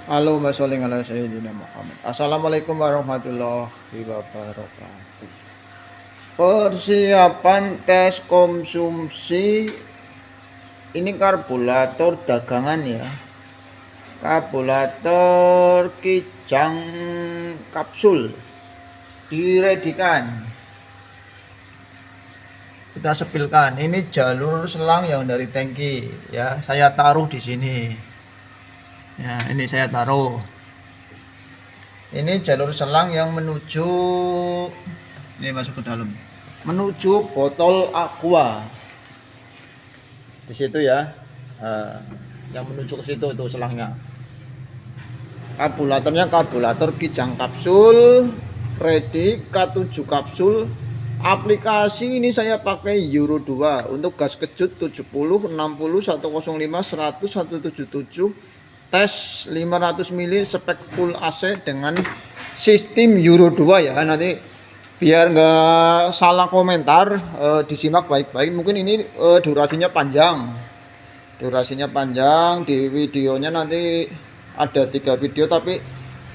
Halo Mbak Soling ala Sayyidina Muhammad. Assalamualaikum warahmatullahi wabarakatuh. Persiapan tes konsumsi ini karburator dagangan ya. Karburator Kijang kapsul diredikan. Kita sepilkan. Ini jalur selang yang dari tangki ya. Saya taruh di sini. Ya, ini saya taruh. Ini jalur selang yang menuju ini masuk ke dalam. Menuju botol aqua. Di situ ya. Yang menuju ke situ itu selangnya. Karburatornya karburator Kijang kapsul ready K7 kapsul. Aplikasi ini saya pakai Euro 2 untuk gas kejut 70, 60, 105, 100, 177. Tes 500 ml spek full AC dengan sistem Euro 2 ya. Nanti biar nggak salah komentar, disimak baik-baik. Mungkin ini durasinya panjang di videonya. Nanti ada 3 video, tapi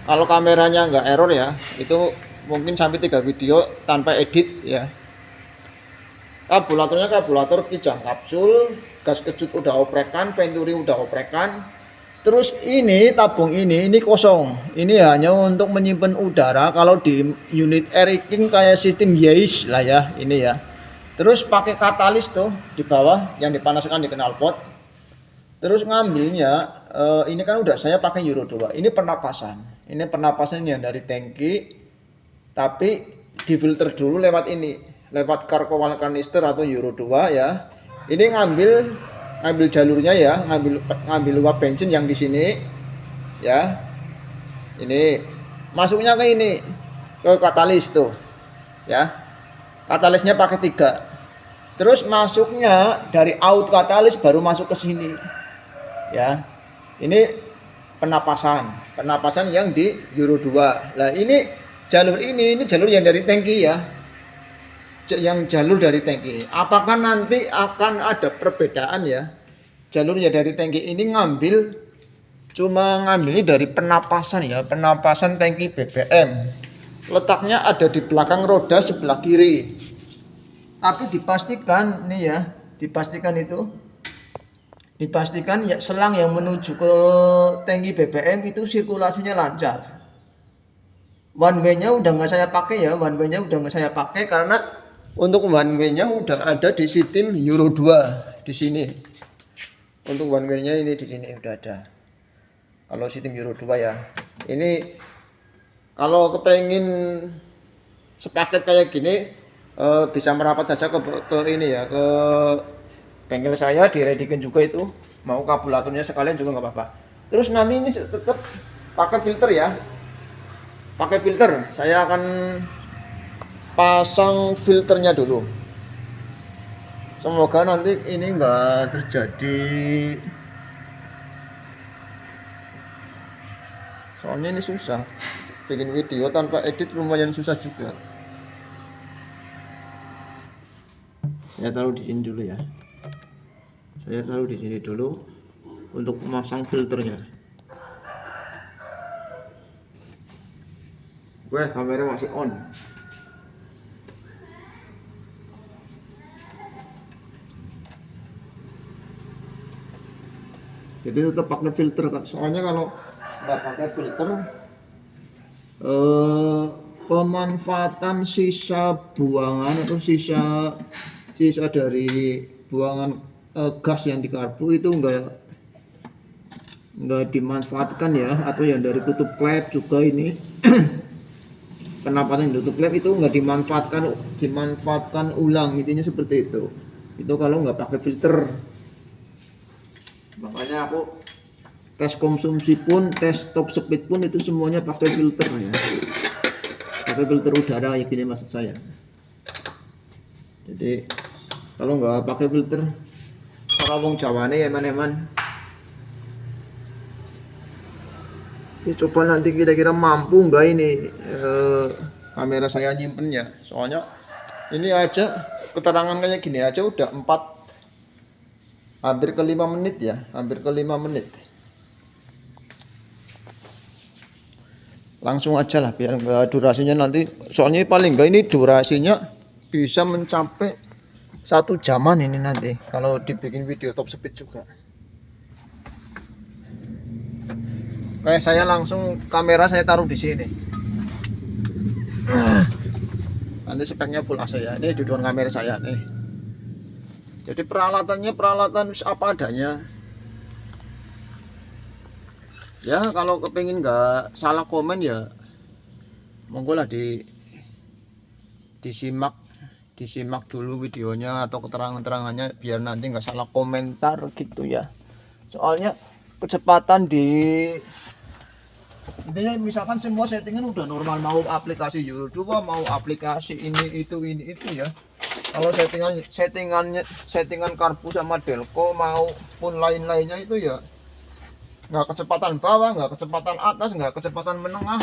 kalau kameranya nggak error ya, itu mungkin sampai 3 video tanpa edit ya. Karburatornya karburator Kijang kapsul, gas kejut udah oprekan, venturi udah oprekan. Terus ini tabung ini kosong. Ini hanya untuk menyimpan udara. Kalau di unit air king kayak sistem Yaesu lah ya, ini ya. Terus pakai katalis tuh di bawah yang dipanaskan di knalpot. Terus ngambilnya ini kan udah saya pakai Euro 2. Ini pernapasan. Ini pernapasan yang dari tangki tapi difilter dulu lewat ini, lewat karkowal kanister atau Euro 2 ya. Ini ngambil jalurnya ya, ngambil uap bensin yang di sini ya. Ini masuknya ke ini, ke katalis tuh ya. Katalisnya pakai 3. Terus masuknya dari out katalis baru masuk ke sini ya. Ini penapasan yang di Euro 2. Nah ini jalur ini jalur yang dari tangki ya, yang jalur dari tangki. Apakah nanti akan ada perbedaan ya? Jalurnya dari tangki ini cuma ngambilnya dari penapasan ya, penapasan tangki BBM. Letaknya ada di belakang roda sebelah kiri. Tapi dipastikan nih ya, dipastikan ya selang yang menuju ke tangki BBM itu sirkulasinya lancar. One way-nya udah nggak saya pakai ya, karena untuk one way-nya udah ada di sistem Euro 2 di sini. Untuk one way-nya ini di sini udah ada. Kalau sistem Euro 2 ya. Ini kalau kepengen sepaket kayak gini bisa merapat saja ke ini ya, ke bengkel saya, diredikan juga itu. Mau karburatornya sekalian juga nggak apa-apa. Terus nanti ini tetap pakai filter ya. Pakai filter, saya akan pasang filternya dulu. Semoga nanti ini enggak terjadi, soalnya ini susah bikin video tanpa edit, lumayan susah juga. Saya taruh di sini dulu ya, untuk memasang filternya. Gue kamera masih on. Jadi tetap pakai filter kan. Soalnya kalau nggak pakai filter, pemanfaatan sisa buangan atau sisa dari buangan gas yang di karbu itu nggak dimanfaatkan ya. Atau yang dari tutup klep juga ini penapasan tutup klep itu nggak dimanfaatkan ulang, intinya seperti itu. Itu kalau nggak pakai filter. Makanya aku tes konsumsi pun, tes top speed pun itu semuanya pakai filter ya, pakai filter udara ya, gini maksud saya. Jadi kalau nggak pakai filter, orang wong Jawane ya eman-eman. Ya, coba nanti kira-kira mampu nggak ini kamera saya nyimpennya. Soalnya ini aja keterangan kayak gini aja udah hampir ke 5 menit ya, Langsung aja lah biar enggak durasinya nanti, soalnya paling enggak ini durasinya bisa mencapai 1 jaman ini nanti kalau dibikin video top speed juga. Kayak saya langsung kamera saya taruh di sini. Nanti speknya full AC ya. Ini dudukan kamera saya nih. Jadi peralatannya peralatan apa adanya. Ya kalau kepengin nggak salah komen ya monggo lah disimak dulu videonya atau keterangan-keterangannya biar nanti nggak salah komentar gitu ya. Soalnya kecepatan intinya misalkan semua settingan udah normal, mau aplikasi Euro 2 mau aplikasi ini itu ya, kalau settingan karbu sama Delco maupun lain-lainnya itu ya nggak kecepatan bawah, nggak kecepatan atas, nggak kecepatan menengah.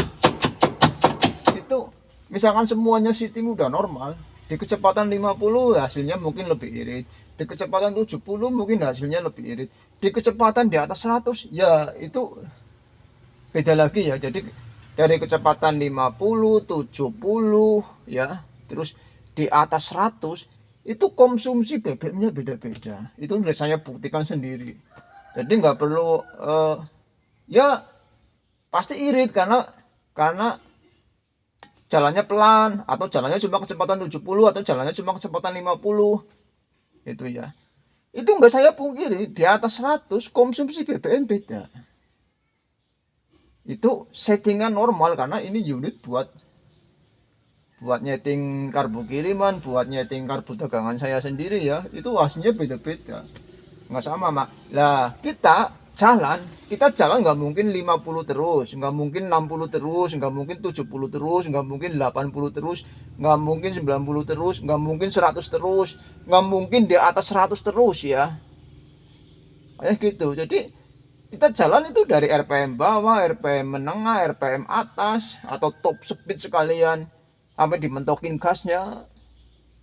Itu misalkan semuanya setting udah normal, di kecepatan 50 hasilnya mungkin lebih irit, di kecepatan 70 mungkin hasilnya lebih irit, di kecepatan di atas 100 ya itu beda lagi ya. Jadi dari kecepatan 50 70 ya, terus di atas 100 itu konsumsi BBM-nya beda-beda. Itu udah saya buktikan sendiri. Jadi nggak perlu ya pasti irit karena jalannya pelan atau jalannya cuma kecepatan 70 atau jalannya cuma kecepatan 50 itu ya. Itu nggak saya pungkiri, di atas 100 konsumsi BBM beda. Itu settingan normal karena ini unit buat nyeting karbu kiriman, buat nyeting karbu dagangan saya sendiri ya. Itu hasilnya beda-beda, nggak sama mak. Lah kita jalan nggak mungkin 50 terus, nggak mungkin 60 terus, nggak mungkin 70 terus, nggak mungkin 80 terus, nggak mungkin 90 terus, nggak mungkin 100 terus, nggak mungkin di atas 100 terus ya. Kayak gitu. Jadi kita jalan itu dari RPM bawah, RPM menengah, RPM atas, atau top speed sekalian sampai dimentokin gasnya.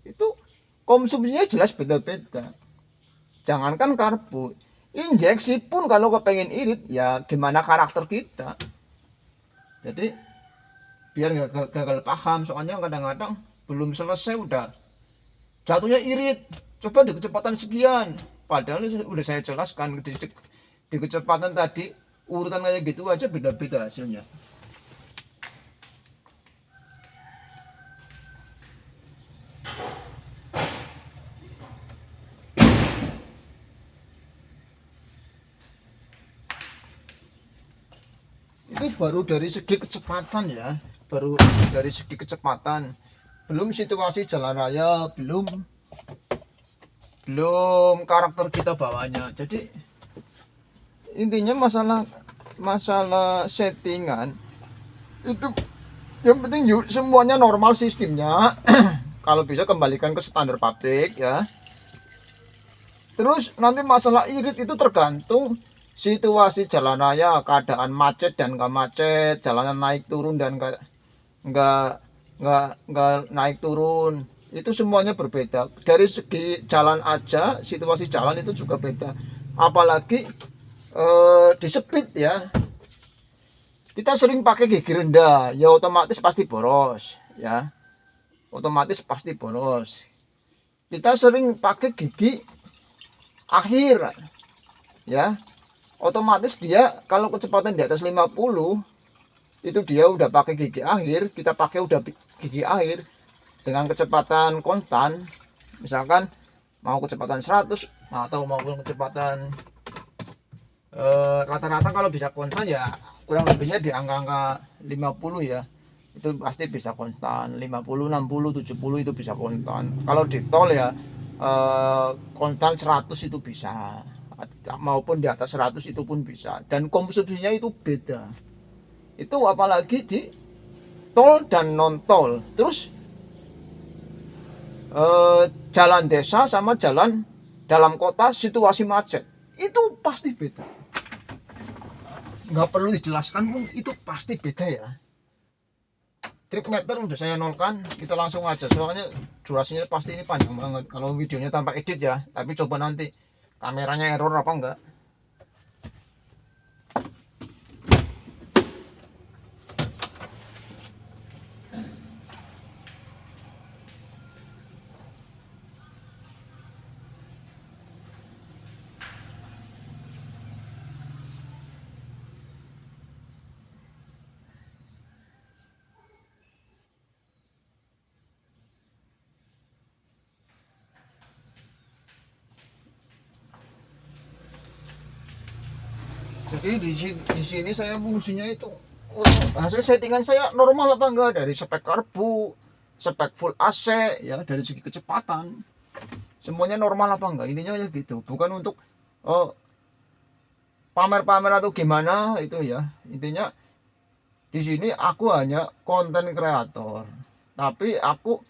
Itu konsumsinya jelas beda-beda. Jangankan karbu, injeksi pun kalau kepengen irit ya gimana karakter kita. Jadi biar nggak gagal paham, soalnya kadang-kadang belum selesai udah jatuhnya irit. Coba di kecepatan sekian, padahal udah saya jelaskan di kecepatan tadi urutan kayak gitu aja beda-beda hasilnya. Itu baru dari segi kecepatan ya, baru dari segi kecepatan, belum situasi jalan raya, belum karakter kita bawanya. Jadi intinya masalah settingan itu yang penting semuanya normal sistemnya. Kalau bisa kembalikan ke standar pabrik ya. Terus nanti masalah irit itu tergantung situasi jalan raya, keadaan macet dan nggak macet, jalanan naik turun dan nggak naik turun, itu semuanya berbeda. Dari segi jalan aja, situasi jalan itu juga beda, apalagi di speed ya. Kita sering pakai gigi rendah ya, otomatis pasti boros ya, otomatis pasti boros. Kita sering pakai gigi akhir ya, otomatis dia kalau kecepatan di atas 50 itu dia udah pakai gigi akhir. Kita pakai udah gigi akhir dengan kecepatan konstan, misalkan mau kecepatan 100 atau mau kecepatan rata-rata kalau bisa konstan ya kurang lebihnya di angka-angka 50 ya, itu pasti bisa konstan. 50 60 70 itu bisa konstan. Kalau di tol ya konstan 100 itu bisa, maupun di atas 100 itu pun bisa, dan konsumsinya itu beda. Itu apalagi di tol dan non tol. Terus jalan desa sama jalan dalam kota situasi macet itu pasti beda, nggak perlu dijelaskan pun itu pasti beda ya. Trip meter udah saya nolkan, kita langsung aja soalnya durasinya pasti ini panjang banget kalau videonya tanpa edit ya. Tapi coba nanti kameranya error apa enggak. Jadi di sini saya fungsinya itu hasil settingan saya normal apa enggak, dari spek karbu, spek full AC ya, dari segi kecepatan semuanya normal apa enggak, intinya ya gitu. Bukan untuk pamer-pamer atau gimana itu ya. Intinya di sini aku hanya konten kreator, tapi aku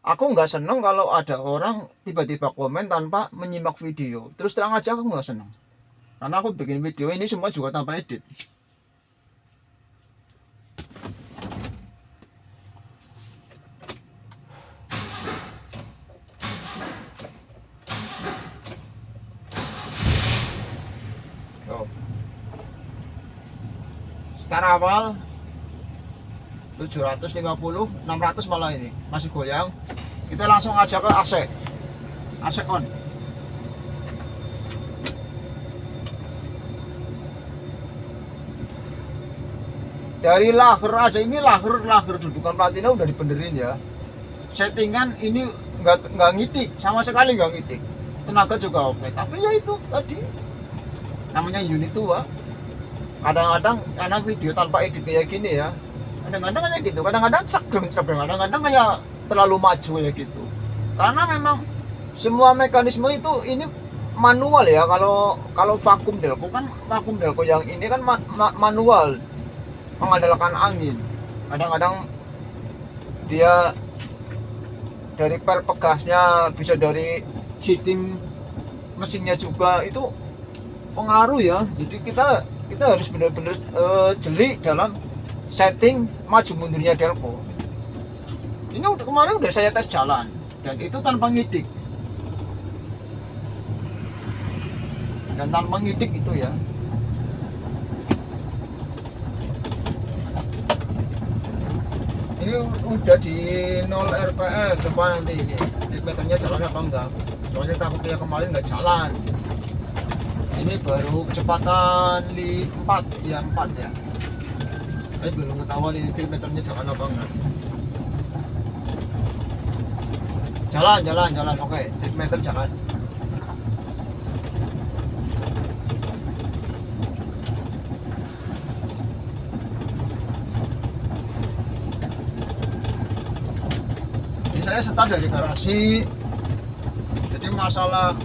nggak seneng kalau ada orang tiba-tiba komen tanpa menyimak video. Terus terang aja aku nggak seneng, karena aku bikin video ini semua juga tanpa edit. Tuh. Start awal 750, 600 malah ini masih goyang. Kita langsung aja ke AC. AC on. Dari lager aja, ini lager dudukan platina udah dibenerin ya. Settingan ini nggak ngitik, sama sekali nggak ngitik. Tenaga juga oke, tapi ya itu tadi namanya unit tua. Kadang-kadang karena video tanpa edit kayak gini ya, kadang-kadang kayak gitu, kadang-kadang sabreng, kadang-kadang kayak terlalu maju ya gitu. Karena memang semua mekanisme itu ini manual ya. Kalau vakum delco kan, vakum delco yang ini kan manual, mengandalkan angin. Kadang-kadang dia dari per pegasnya, bisa dari seating mesinnya juga, itu pengaruh ya. Jadi kita harus benar-benar jeli dalam setting maju mundurnya delco. Ini kemarin udah saya tes jalan dan itu tanpa ngidik, itu ya. Ini udah di 0 rpm. Coba nanti ini meternya jalan apa enggak, soalnya takutnya kemarin nggak jalan. Ini baru kecepatan 4 ya, saya belum ketahuan ini meternya jalan apa enggak. Jalan, oke, meter jalan. Ini saya start dari garasi. Jadi masalah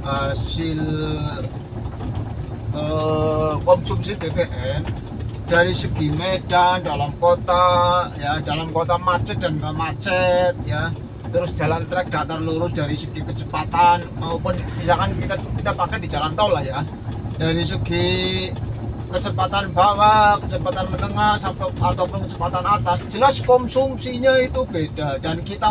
hasil konsumsi BBM dari segi medan, dalam kota ya, dalam kota macet dan nggak macet ya, terus jalan trek datar lurus dari segi kecepatan, maupun misalkan kita pakai di jalan tol lah ya, dari segi kecepatan bawah, kecepatan menengah, ataupun kecepatan atas, jelas konsumsinya itu beda. Dan kita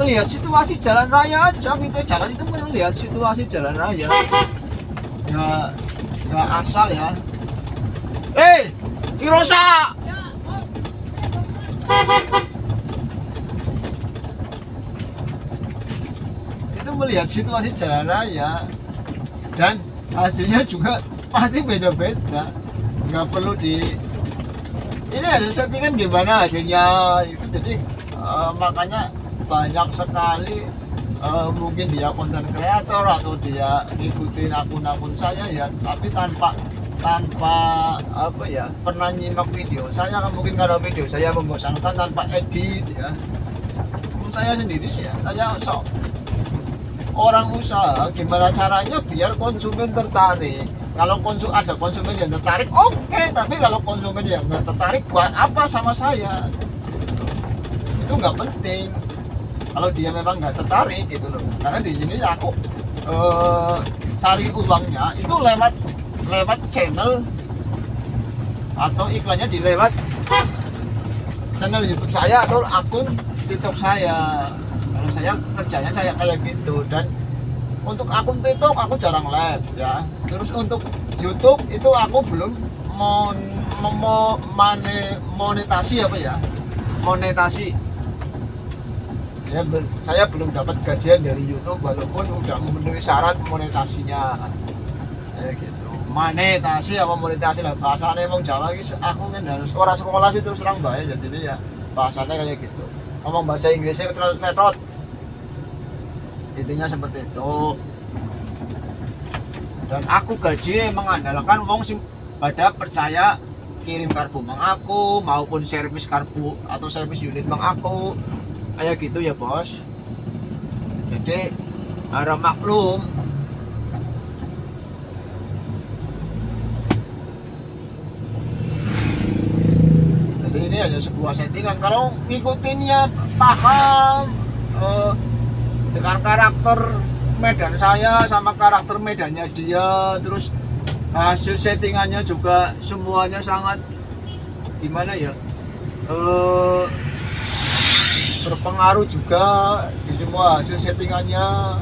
melihat situasi jalan raya aja, kita jalan itu melihat situasi jalan raya, nggak asal ya. Irosa, itu melihat situasi jalan raya dan hasilnya juga pasti beda-beda. Nggak perlu ini hasil settingan gimana hasilnya itu. Jadi makanya banyak sekali mungkin dia konten kreator atau dia ngikutin akun-akun saya ya, tapi tanpa apa ya, pernah nyimak video saya. Mungkin karena video saya membosankan, tanpa edit ya. Saya sendiri sih ya, saya orang usaha, gimana caranya biar konsumen tertarik. Kalau ada konsumen yang tertarik, oke. Tapi kalau konsumen yang nggak tertarik, buat apa sama saya? Itu nggak penting kalau dia memang nggak tertarik gitu loh. Karena di sini aku cari uangnya itu lewat channel atau iklannya di lewat channel YouTube saya atau akun TikTok saya. Kalau saya kerjanya kayak gitu. Dan untuk akun TikTok aku jarang live ya. Terus untuk YouTube itu aku belum monetasi ya, saya belum dapat gajian dari YouTube walaupun udah memenuhi syarat monetasinya ya gitu. Monetasi apa monetasi lah bahasanya, emang Jawa gitu. Aku kan harus orang sekolah sih terus terang bae, jadi ya bahasanya kayak gitu. Ngomong bahasa Inggrisnya ketrot, intinya seperti itu. Dan aku gaji mengandalkan wong sing pada percaya kirim karbu mang aku maupun servis karbu atau servis unit mang aku kayak gitu ya bos. Jadi harap maklum. Jadi ini hanya sebuah settingan. Kalau ngikutinnya paham dengan karakter medan saya sama karakter medannya dia, terus hasil settingannya juga semuanya sangat gimana ya, berpengaruh juga di semua hasil settingannya.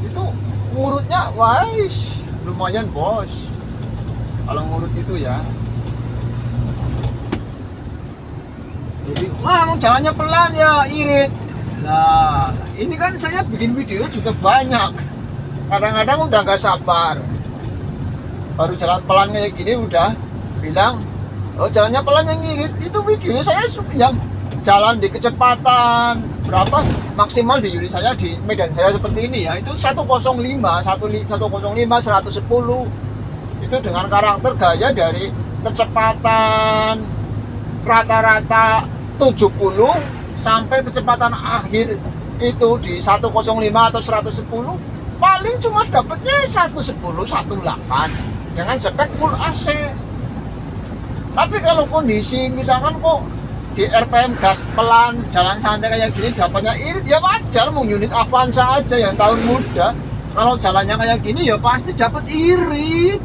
Itu ngurutnya wise lumayan bos kalau ngurut itu ya. Jadi wah jalannya pelan ya irit. Nah ini kan saya bikin video juga banyak, kadang-kadang udah nggak sabar, baru jalan pelan kayak gini udah bilang oh jalannya pelan yang ngirit. Itu video saya yang jalan di kecepatan berapa maksimal di unit saya di medan saya seperti ini ya, itu 105 110 itu dengan karakter gaya dari kecepatan rata-rata 70 sampai kecepatan akhir itu di 105 atau 110, paling cuma dapatnya 110 18 dengan spek full AC. Tapi kalau kondisi misalkan kok di RPM gas pelan jalan santai kayak gini dapatnya irit, ya wajar, mau unit Avanza aja yang tahun muda kalau jalannya kayak gini ya pasti dapat irit,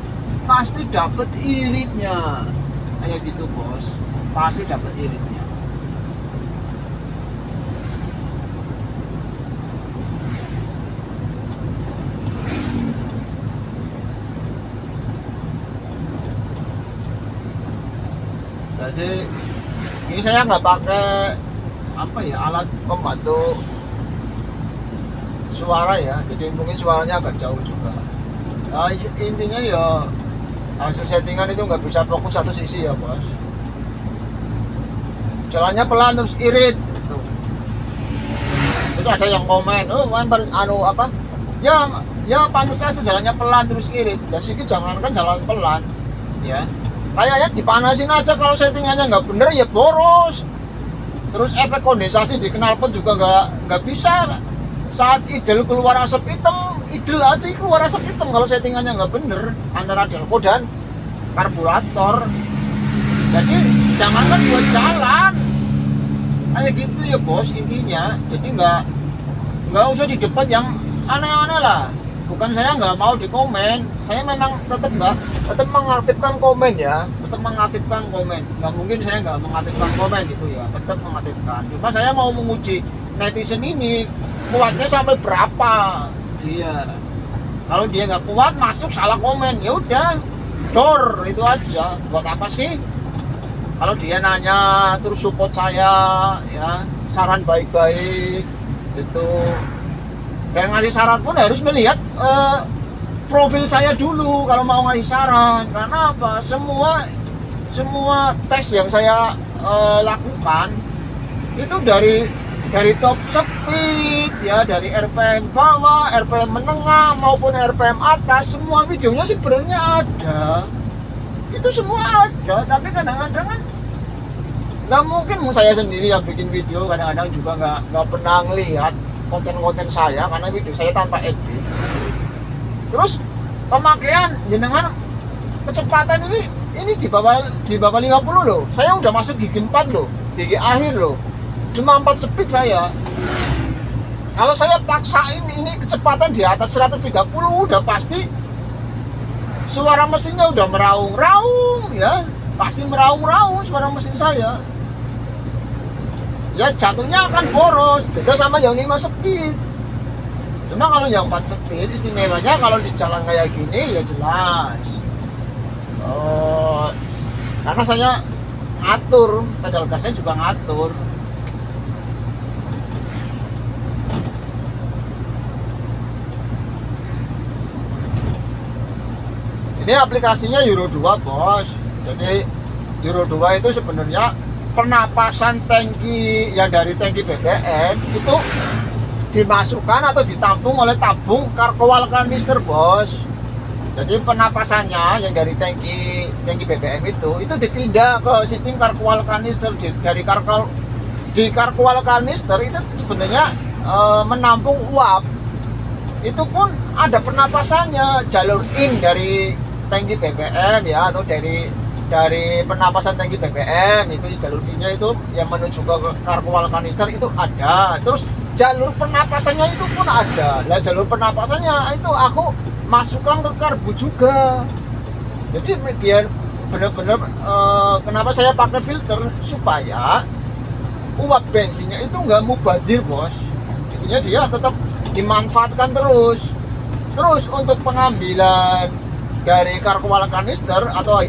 pasti dapat iritnya kayak gitu bos, pasti dapat iritnya. Jadi ini saya nggak pakai apa ya, alat pembantu suara ya, jadi mungkin suaranya agak jauh juga. Nah, intinya ya hasil settingan itu nggak bisa fokus satu sisi ya bos. Jalannya pelan terus irit gitu. Terus ada yang komen, oh anu apa ya pantas aja jalannya pelan terus irit. Ya sih jangankan jalan pelan ya, kayaknya dipanasin aja. Kalau settingannya nggak bener ya boros. Terus efek kondensasi di knalpot juga nggak bisa. Saat idle keluar asap hitam, idle aja keluar asap hitam kalau settingannya nggak bener antara delco dan karburator. Jadi jangankan buat jalan kayak gitu ya bos intinya. Jadi nggak usah di depan yang aneh-aneh lah. Bukan saya nggak mau di komen, saya memang tetap mengaktifkan komen ya, tetap mengaktifkan komen. Nggak mungkin saya nggak mengaktifkan komen gitu ya, tetap mengaktifkan. Cuma saya mau menguji netizen ini kuatnya sampai berapa. Iya, kalau dia nggak kuat masuk salah komen, ya udah door itu aja. Buat apa sih? Kalau dia nanya terus support saya ya, saran baik-baik itu. Dan ngasih saran pun harus melihat profil saya dulu kalau mau ngasih saran. Karena apa? Semua tes yang saya lakukan itu dari top speed ya, dari RPM bawah, RPM menengah maupun RPM atas, semua videonya sebenarnya ada. Itu semua ada, tapi kadang-kadang kan nggak mungkin saya sendiri yang bikin video, kadang-kadang juga nggak pernah ngelihat konten-konten saya karena video saya tanpa edit. Terus pemakaian jenengan kecepatan ini di bawah 50 loh. Saya udah masuk gigi 4 loh, gigi akhir loh. Cuma 4 speed saya. Kalau saya paksain ini kecepatan di atas 130 udah pasti suara mesinnya udah meraung-raung ya. Pasti meraung-raung suara mesin saya. Ya jatuhnya akan boros, beda sama yang 5 speed. Cuma kalau yang 4 speed istimewanya kalau di jalan kayak gini ya jelas. Karena saya ngatur, pedal gasnya juga ngatur. Ini aplikasinya Euro 2 bos. Jadi Euro 2 itu sebenarnya penapasan tangki yang dari tangki BBM itu dimasukkan atau ditampung oleh tabung karkowal kanister bos. Jadi penapasannya yang dari tangki BBM itu dipindah ke sistem karkual kanister. Di karkual kanister itu sebenarnya menampung uap. Itu pun ada penapasannya, jalur in dari tangki BBM ya, atau dari penapasan tangki BBM itu jalur innya itu yang menuju ke karkual kanister itu ada. Terus jalur penapasannya itu pun ada. Lah jalur penapasannya itu aku masukkan ke karbu juga. Jadi biar benar-benar kenapa saya pakai filter, supaya uap bensinnya itu nggak mubadir bos. Intinya dia tetap dimanfaatkan terus untuk pengambilan dari karkual kanister atau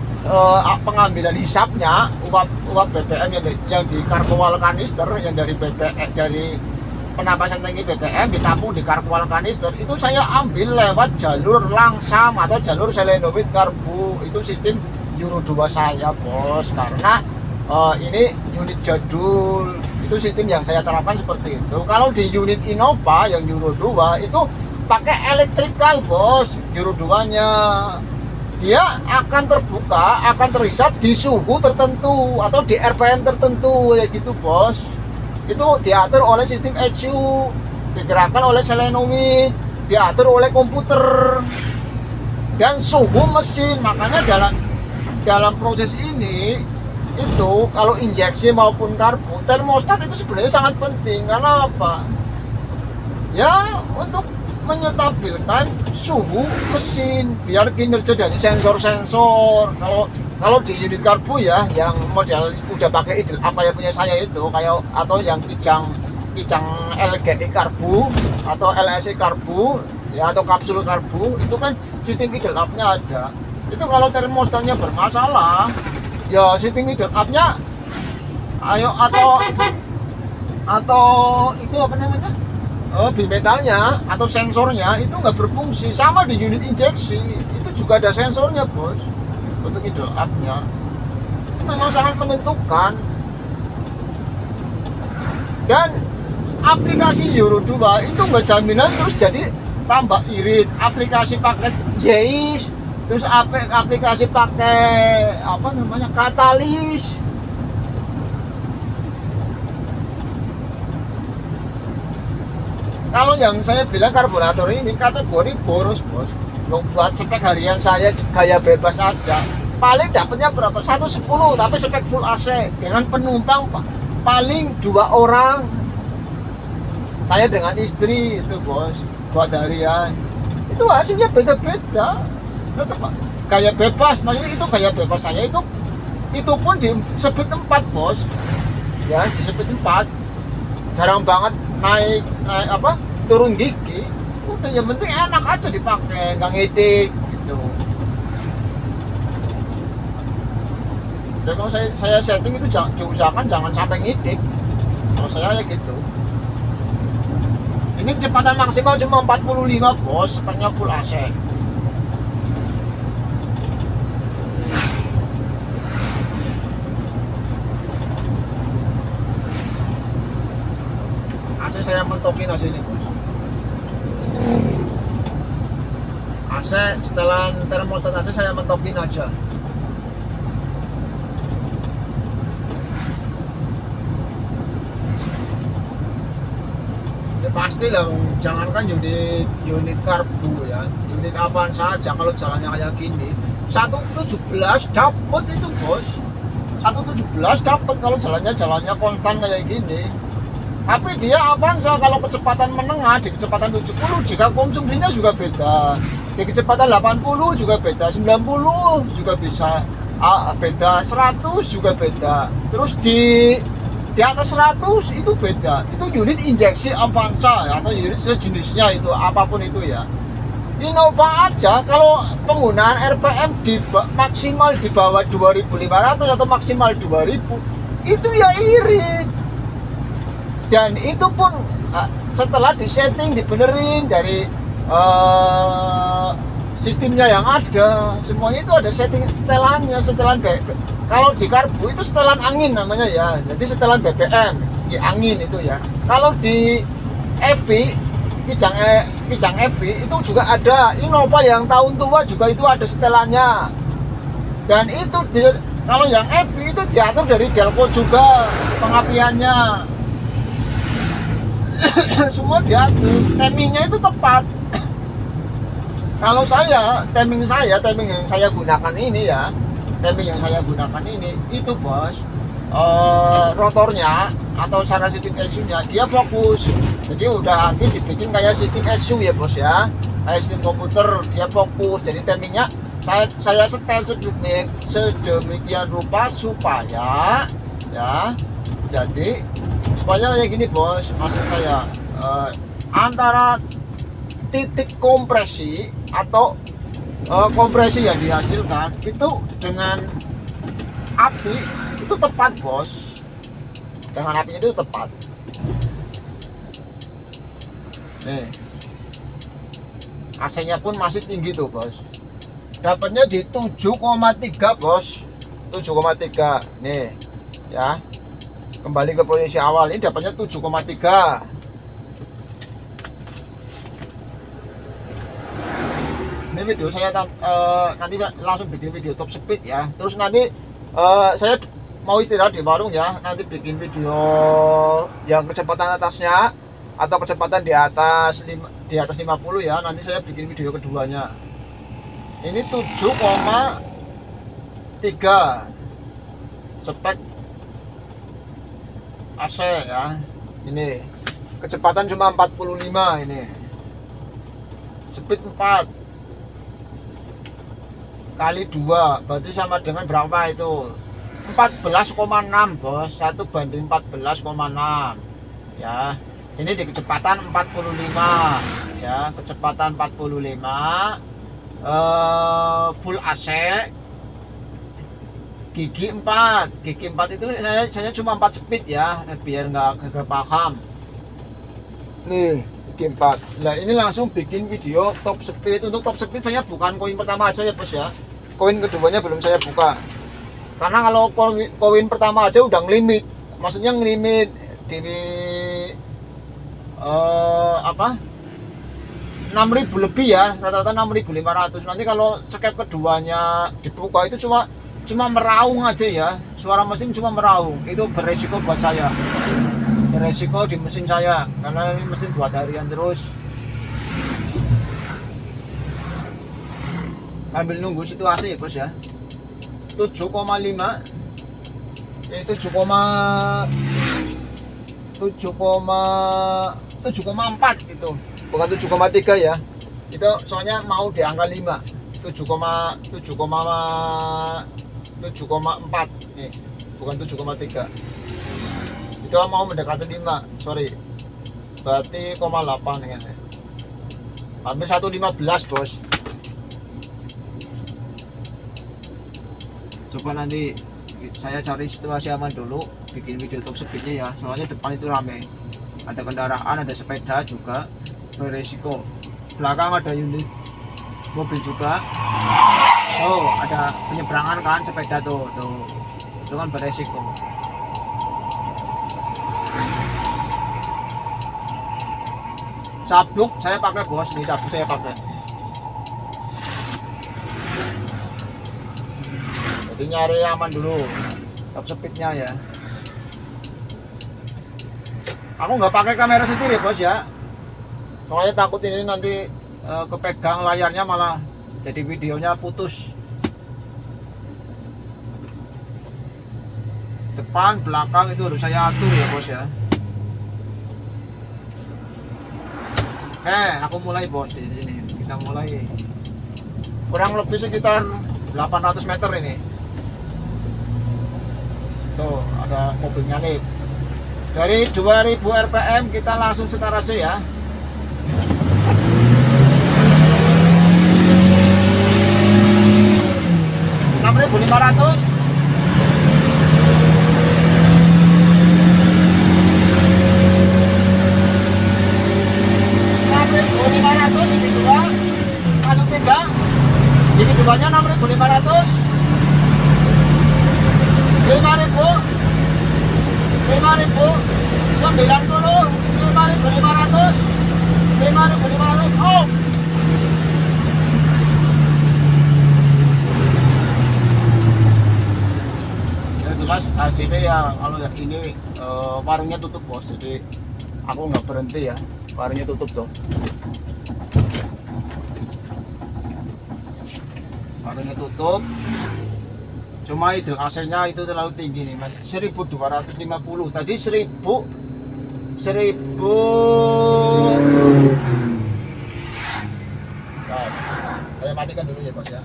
pengambilan hisapnya uap BBM yang di karkual kanister, yang dari BBM dari penapasan tangki BBM ditampung di karkual kanister, itu saya ambil lewat jalur langsam atau jalur selenoid karbu. Itu sistem Euro 2 saya bos, karena ini unit jadul. Itu sistem yang saya terapkan seperti itu. Kalau di unit Innova yang Euro 2 itu pakai elektrikal bos. Euro 2 nya dia akan terbuka, akan terhisap di suhu tertentu atau di RPM tertentu ya gitu bos. Itu diatur oleh sistem ECU, digerakkan oleh solenoid, diatur oleh komputer dan suhu mesin. Makanya dalam proses ini itu kalau injeksi maupun karbu, termostat itu sebenarnya sangat penting. Karena apa? Ya untuk menyetabilkan suhu mesin biar kinerja dari sensor-sensor. Kalau di unit karbu ya, yang model udah pakai idle apa ya punya saya itu, kayak atau yang kijang LGI karbu atau LSI karbu ya, atau kapsul karbu, itu kan sistem idle up-nya ada. Itu kalau termostatnya bermasalah ya sistem idle up-nya atau itu apa namanya, bimetalnya atau sensornya itu nggak berfungsi. Sama di unit injeksi itu juga ada sensornya bos untuk idle up-nya. Itu memang sangat menentukan. Dan aplikasi Euro 2 itu nggak jaminan terus jadi tambah irit. Aplikasi pakai Yeis, terus aplikasi pakai apa namanya, katalis. Kalau yang saya bilang karburator ini kategori boros bos. Buat spek harian saya gaya bebas aja, paling dapatnya berapa? 110, tapi spek full AC dengan penumpang paling 2 orang. Saya dengan istri itu bos, buat harian itu hasilnya beda-beda. Tetap gaya bebas, maksudnya itu gaya bebas saya itu pun di speed 4 bos ya, di speed 4 jarang banget naik apa, turun gigi. Udah yang penting enak aja dipakai, nggak ngedik gitu. Dan kalau saya setting itu diusahakan jangan sampai ngedik. Kalau saya ya gitu. Ini kecepatan maksimal cuma 45 bos, speknya full AC. AC saya mentokin aja ini bos. AC setelan termostat AC saya mentokin aja. Ya pasti lah, jangankan unit karbu ya, unit Avanza aja kalau jalannya kayak gini 117 dapat itu bos. 117 dapat kalau jalannya konstan kayak gini. Tapi dia Avanza kalau kecepatan menengah di kecepatan 70, jika konsumsinya juga beda. Di kecepatan 80 juga beda, 90 juga bisa beda, 100 juga beda. Terus di atas 100 itu beda. Itu unit injeksi Avanza ya, atau unit sejenisnya itu, apapun itu ya. Innova aja kalau penggunaan RPM maksimal di bawah 2500 atau maksimal 2000 itu ya irit. Dan itu pun setelah disetting, dibenerin dari sistemnya yang ada, semuanya itu ada setting setelannya, setelan BBM. Kalau di karbu itu setelan angin namanya ya, jadi setelan BBM di angin itu ya. Kalau di EV Kijang EV itu juga ada. Innova yang tahun tua juga itu ada setelannya. Dan itu kalau yang EV itu diatur dari Delco juga pengapiannya. Semua diatur. Timingnya itu tepat. Kalau timing yang saya gunakan ini ya, itu bos, rotornya atau cara sistem ECU-nya dia fokus. Jadi udah hampir dibikin kayak sistem ECU ya bos ya, kayak sistem komputer, dia fokus. Jadi timingnya saya setel sedemikian rupa supaya ya, jadi supaya kayak gini bos, maksud saya antara titik kompresi atau kompresi yang dihasilkan itu dengan api itu tepat bos, dengan apinya itu tepat. Nih AC-nya pun masih tinggi tuh bos, dapatnya di 7,3 bos, 7,3 nih ya. Kembali ke posisi awal, ini dapatnya 7,3. Ini video saya nanti langsung bikin video top speed ya. Terus nanti saya mau istirahat di warung ya. Nanti bikin video yang kecepatan atasnya atau kecepatan di atas 50 ya. Nanti saya bikin video keduanya. Ini 7,3 spek AC ya. Ini kecepatan cuma 45 ini. Speed 4 kali 2 berarti sama dengan berapa itu? 14,6 bos, 1 banding 14,6 ya. Ini di kecepatan 45 ya, kecepatan 45 full AC, gigi 4 itu saya cuma 4 speed ya, biar nggak gagal paham. Nih gigi 4. Nah ini langsung bikin video top speed. Untuk top speed saya bukan koin pertama aja ya bos ya, koin keduanya belum saya buka, karena kalau koin pertama aja udah ngelimit, maksudnya ngelimit di 6.000 lebih ya, rata-rata 6.500. Nanti kalau skep keduanya dibuka itu cuma meraung aja ya, suara mesin cuma meraung. Itu beresiko buat saya, beresiko di mesin saya, karena ini mesin buat harian terus. Sambil nunggu situasi ya bos ya. 7,5 itu 7,4 itu, bukan 7,3 ya. Itu soalnya mau di angka 5. 7,4 nih, bukan 7,3. Itu mau mendekati 5, sorry. Berarti 0,8 ini. Hampir 1,15 bos. Coba nanti saya cari situasi aman dulu, bikin video top speednya ya. Soalnya depan itu rame, ada kendaraan, ada sepeda juga, beresiko. Belakang ada unit mobil juga. Oh, ada penyeberangan kan sepeda tuh, itu kan beresiko. Sabuk saya pakai bos, ini sabuk saya pakai. Jadi nyari aman dulu top speednya ya. Aku nggak pakai kamera sendiri bos ya, soalnya takut ini nanti kepegang layarnya malah jadi videonya putus. Depan belakang itu harus saya atur ya bos ya. Oke, aku mulai bos di sini. Kita mulai kurang lebih sekitar 800 meter ini. Tuh ada mobil nyalip. Dari 2000 rpm kita langsung setar aja ya. $6.500. Gigi dua masuk 3, gigi duanya 6.500. 5.000, 90, 5.500, 5.000, 5.500 off. Yang jelas hasilnya ya kalau yang ini warungnya tutup bos, jadi aku nggak berhenti ya, warungnya tutup tuh. Warungnya tutup. Cuma idle AC-nya itu terlalu tinggi nih mas, 1250 tadi 1000. Nah, saya matikan dulu ya bos ya,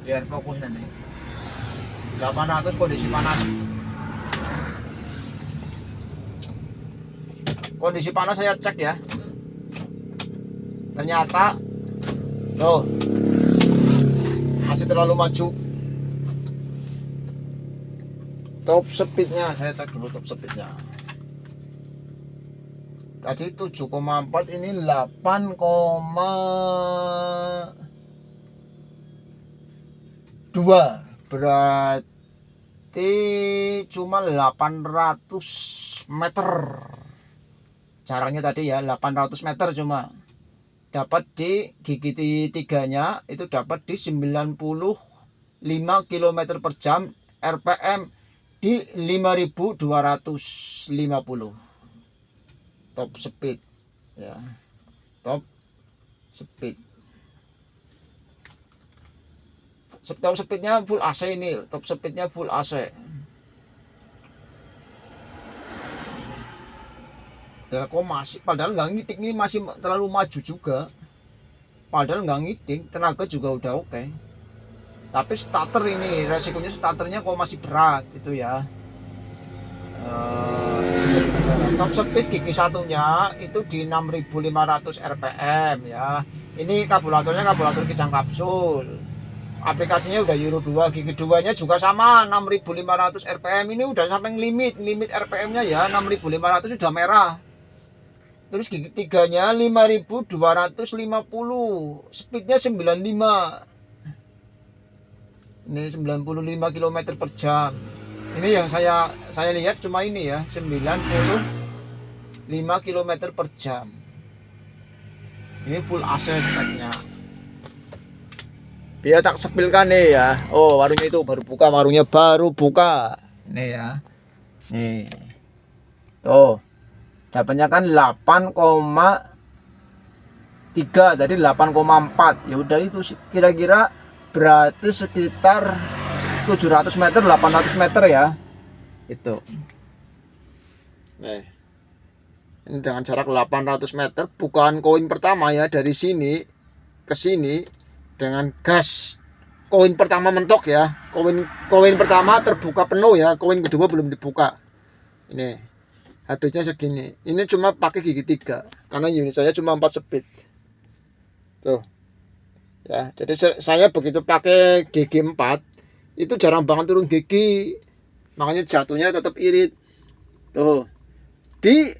biar fokus nanti. 800 kondisi panas. Kondisi panas saya cek ya, ternyata tuh masih terlalu maju. Top speednya saya cek dulu, top speednya tadi 7,4, ini 8,2, berarti cuma 800 meter jaraknya tadi ya, 800 meter cuma dapat di gigi tiganya itu dapat di 95 km per jam, RPM di 5250. Top speed ya, top speed. Top speednya full AC, ini top speednya full AC. Dan kok masih, padahal nggak ngiting, ini masih terlalu maju juga, padahal nggak ngiting, tenaga juga udah oke. Tapi starter ini resikonya, starternya kok masih berat itu ya. Top speed gigi satunya itu di 6500 rpm ya. Ini karburatornya karburator kijang kapsul, aplikasinya udah Euro 2. Gigi 2 nya juga sama 6500 rpm. Ini udah sampai limit rpm nya ya, 6500 sudah merah. Terus gigi 3 nya 5250, speednya 95. Ini 95 km per jam. Ini yang saya lihat cuma ini ya, 95 km per jam. Ini full AC speknya. Biar tak sepilkan nih ya. Oh, warungnya itu baru buka, warungnya baru buka. Nih ya. Nih. Tuh. Dapatnya kan 8,3 tadi 8,4. Ya udah itu kira-kira berarti sekitar 700 meter, 800 meter ya. Itu. Nih. Ini dengan jarak 800 meter, bukan koin pertama ya, dari sini ke sini dengan gas. Koin pertama mentok ya. Koin pertama terbuka penuh ya, koin kedua belum dibuka. Ini habisnya segini. Ini cuma pakai gigi 3 karena unit saya cuma 4 speed. Tuh. Ya, jadi saya begitu pakai gigi 4 itu jarang banget turun gigi. Makanya jatuhnya tetap irit. Tuh. Di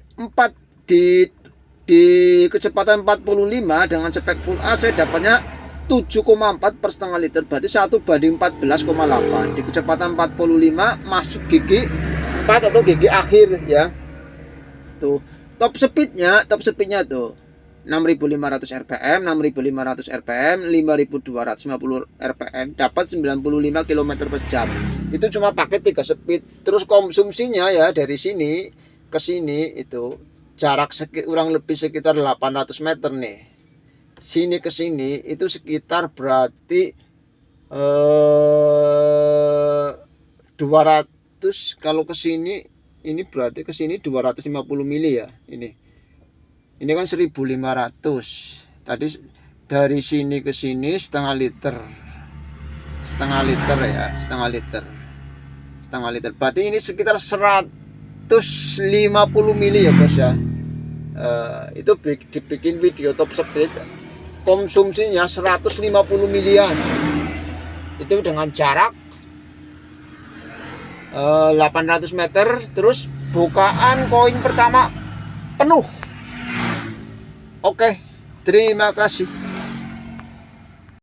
kecepatan 45 dengan spek full AC dapatnya 7,4 per setengah liter, berarti 1/14,8. Di kecepatan 45 masuk gigi 4 atau gigi akhir ya. Tuh, top speednya tuh 6500 rpm, 6500 rpm, 5250 rpm, dapat 95 km per jam. Itu cuma pakai 3 speed. Terus konsumsinya ya dari sini ke sini itu jarak kurang lebih sekitar 800 meter nih. Sini ke sini itu sekitar berarti 200. Kalau ke sini ini berarti ke sini 250 mili ya. Ini kan 1500. Tadi dari sini ke sini setengah liter ya, setengah liter. Berarti ini sekitar 150 mili ya bos ya. Itu dibikin video top speed, konsumsinya 150 milian. Itu dengan jarak 800 meter. Terus bukaan koin pertama penuh. Oke, terima kasih.